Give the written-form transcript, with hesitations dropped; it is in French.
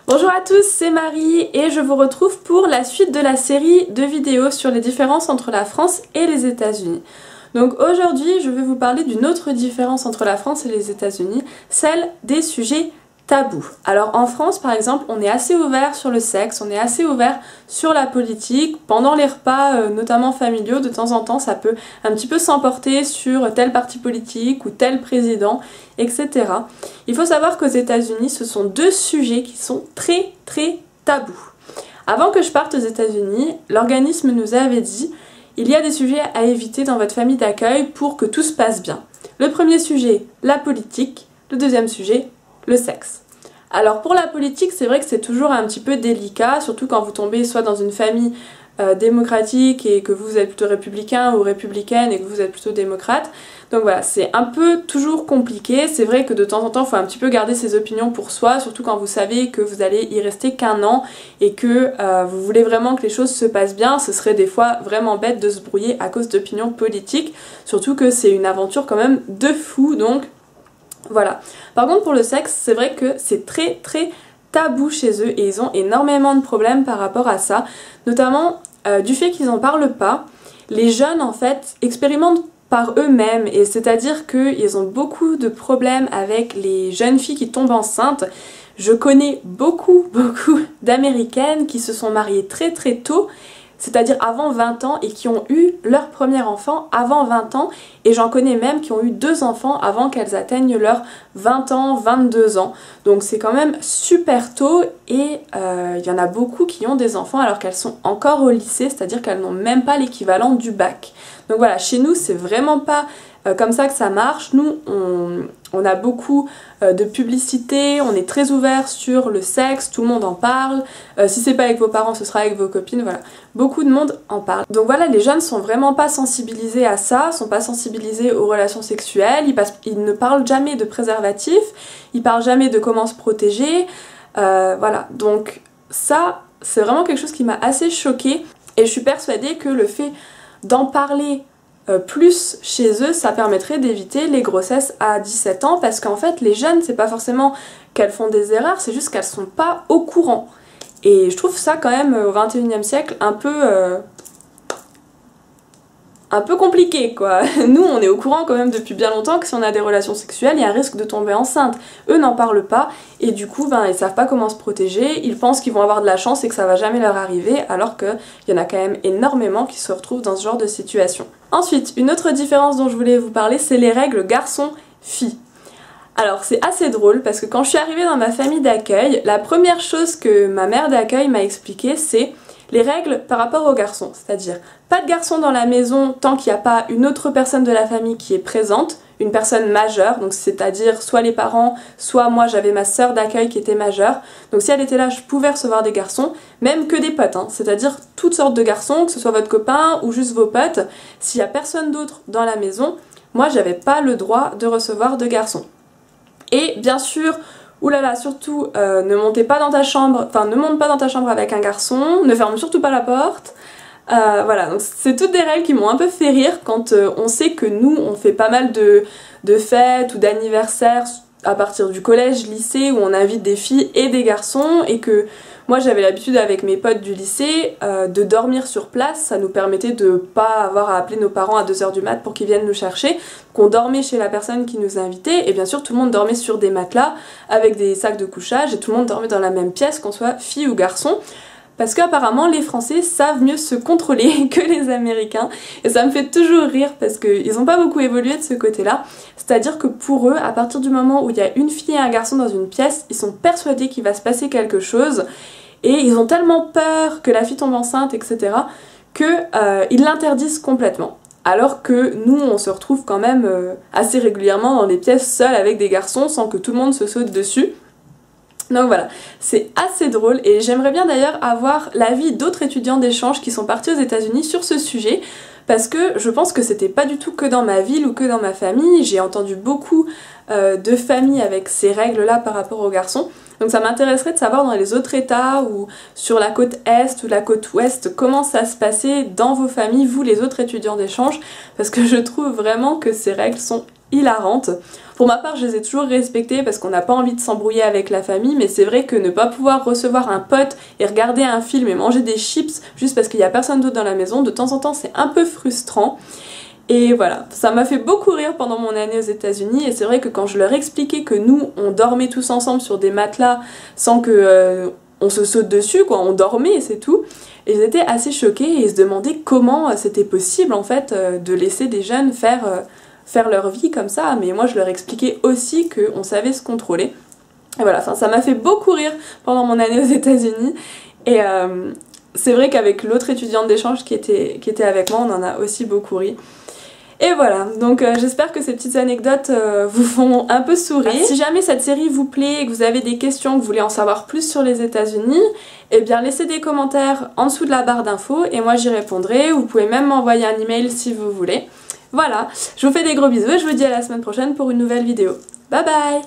Bonjour à tous, c'est Marie et je vous retrouve pour la suite de la série de vidéos sur les différences entre la France et les États-Unis. Donc aujourd'hui, je vais vous parler d'une autre différence entre la France et les États-Unis, celle des sujets tabous. Alors en France par exemple, on est assez ouvert sur le sexe, on est assez ouvert sur la politique. Pendant les repas, notamment familiaux, de temps en temps, ça peut un petit peu s'emporter sur tel parti politique ou tel président, etc. Il faut savoir qu'aux États-Unis, ce sont deux sujets qui sont très tabous. Avant que je parte aux États-Unis, l'organisme nous avait dit il y a des sujets à éviter dans votre famille d'accueil pour que tout se passe bien. Le premier sujet, la politique. Le deuxième sujet, le sexe. Alors pour la politique, c'est vrai que c'est toujours un petit peu délicat, surtout quand vous tombez soit dans une famille démocratique et que vous êtes plutôt républicain ou républicaine et que vous êtes plutôt démocrate. Donc voilà, c'est un peu toujours compliqué. C'est vrai que de temps en temps, il faut un petit peu garder ses opinions pour soi, surtout quand vous savez que vous allez y rester qu'un an et que vous voulez vraiment que les choses se passent bien. Ce serait des fois vraiment bête de se brouiller à cause d'opinions politiques, surtout que c'est une aventure quand même de fou, donc voilà. Par contre pour le sexe, c'est vrai que c'est très tabou chez eux et ils ont énormément de problèmes par rapport à ça, notamment du fait qu'ils n'en parlent pas. Les jeunes en fait expérimentent par eux-mêmes et c'est-à-dire qu'ils ont beaucoup de problèmes avec les jeunes filles qui tombent enceintes. Je connais beaucoup d'américaines qui se sont mariées très tôt, c'est-à-dire avant 20 ans et qui ont eu leur premier enfant avant 20 ans et j'en connais même qui ont eu 2 enfants avant qu'elles atteignent leurs 20 ans, 22 ans. Donc c'est quand même super tôt et il y en a beaucoup qui ont des enfants alors qu'elles sont encore au lycée, c'est-à-dire qu'elles n'ont même pas l'équivalent du bac. Donc voilà, chez nous c'est vraiment pas comme ça que ça marche. Nous on a beaucoup de publicité, on est très ouvert sur le sexe, tout le monde en parle. Si c'est pas avec vos parents, ce sera avec vos copines, voilà. Beaucoup de monde en parle. Donc voilà, les jeunes sont vraiment pas sensibilisés à ça, sont pas sensibilisés aux relations sexuelles, ils ne parlent jamais de préservatif, ils parlent jamais de comment se protéger, voilà. Donc ça, c'est vraiment quelque chose qui m'a assez choquée et je suis persuadée que le fait d'en parler plus chez eux, ça permettrait d'éviter les grossesses à 17 ans parce qu'en fait les jeunes, c'est pas forcément qu'elles font des erreurs, c'est juste qu'elles sont pas au courant. Et je trouve ça quand même au 21e siècle un peu compliqué quoi. Nous on est au courant quand même depuis bien longtemps que si on a des relations sexuelles il y a un risque de tomber enceinte. Eux n'en parlent pas et du coup ils savent pas comment se protéger, ils pensent qu'ils vont avoir de la chance et que ça va jamais leur arriver alors qu'il y en a quand même énormément qui se retrouvent dans ce genre de situation. Ensuite, une autre différence dont je voulais vous parler, c'est les règles garçon-fille. Alors c'est assez drôle parce que quand je suis arrivée dans ma famille d'accueil, la première chose que ma mère d'accueil m'a expliqué c'est les règles par rapport aux garçons, c'est-à-dire pas de garçon dans la maison tant qu'il n'y a pas une autre personne de la famille qui est présente, une personne majeure, donc c'est-à-dire soit les parents, soit moi j'avais ma sœur d'accueil qui était majeure, donc si elle était là je pouvais recevoir des garçons, même que des potes, hein. C'est-à-dire toutes sortes de garçons, que ce soit votre copain ou juste vos potes, s'il n'y a personne d'autre dans la maison, moi j'avais pas le droit de recevoir de garçons. Et bien sûr, oulala, surtout ne montez pas dans ta chambre, enfin ne monte pas dans ta chambre avec un garçon, ne ferme surtout pas la porte. Voilà, donc c'est toutes des règles qui m'ont un peu fait rire quand on sait que nous on fait pas mal de fêtes ou d'anniversaires à partir du collège, lycée où on invite des filles et des garçons et que moi j'avais l'habitude avec mes potes du lycée de dormir sur place, ça nous permettait de pas avoir à appeler nos parents à 2 h du mat pour qu'ils viennent nous chercher, qu'on dormait chez la personne qui nous invitait et bien sûr tout le monde dormait sur des matelas avec des sacs de couchage et tout le monde dormait dans la même pièce qu'on soit fille ou garçon. Parce qu'apparemment les Français savent mieux se contrôler que les Américains et ça me fait toujours rire parce qu'ils n'ont pas beaucoup évolué de ce côté-là. C'est-à-dire que pour eux, à partir du moment où il y a une fille et un garçon dans une pièce, ils sont persuadés qu'il va se passer quelque chose et ils ont tellement peur que la fille tombe enceinte, etc. qu'ils l'interdisent complètement. Alors que nous, on se retrouve quand même assez régulièrement dans des pièces seules avec des garçons sans que tout le monde se saute dessus. Donc voilà, c'est assez drôle et j'aimerais bien d'ailleurs avoir l'avis d'autres étudiants d'échange qui sont partis aux États-Unis sur ce sujet parce que je pense que c'était pas du tout que dans ma ville ou que dans ma famille, j'ai entendu beaucoup de familles avec ces règles-là par rapport aux garçons. Donc ça m'intéresserait de savoir dans les autres états ou sur la côte est ou la côte ouest comment ça se passait dans vos familles, vous les autres étudiants d'échange, parce que je trouve vraiment que ces règles sont hilarantes. Pour ma part, je les ai toujours respectées parce qu'on n'a pas envie de s'embrouiller avec la famille, mais c'est vrai que ne pas pouvoir recevoir un pote et regarder un film et manger des chips juste parce qu'il n'y a personne d'autre dans la maison, de temps en temps c'est un peu frustrant. Et voilà, ça m'a fait beaucoup rire pendant mon année aux États-Unis et c'est vrai que quand je leur expliquais que nous, on dormait tous ensemble sur des matelas sans que on se saute dessus, quoi, on dormait et c'est tout. Et ils étaient assez choqués et ils se demandaient comment c'était possible en fait de laisser des jeunes faire leur vie comme ça. Mais moi je leur expliquais aussi qu'on savait se contrôler. Et voilà, enfin, ça m'a fait beaucoup rire pendant mon année aux États-Unis. Et c'est vrai qu'avec l'autre étudiante d'échange qui était avec moi, on en a aussi beaucoup ri. Et voilà, donc j'espère que ces petites anecdotes vous font un peu sourire. Si jamais cette série vous plaît et que vous avez des questions, que vous voulez en savoir plus sur les États-Unis, eh bien laissez des commentaires en dessous de la barre d'infos et moi j'y répondrai. Vous pouvez même m'envoyer un email si vous voulez. Voilà, je vous fais des gros bisous et je vous dis à la semaine prochaine pour une nouvelle vidéo. Bye bye!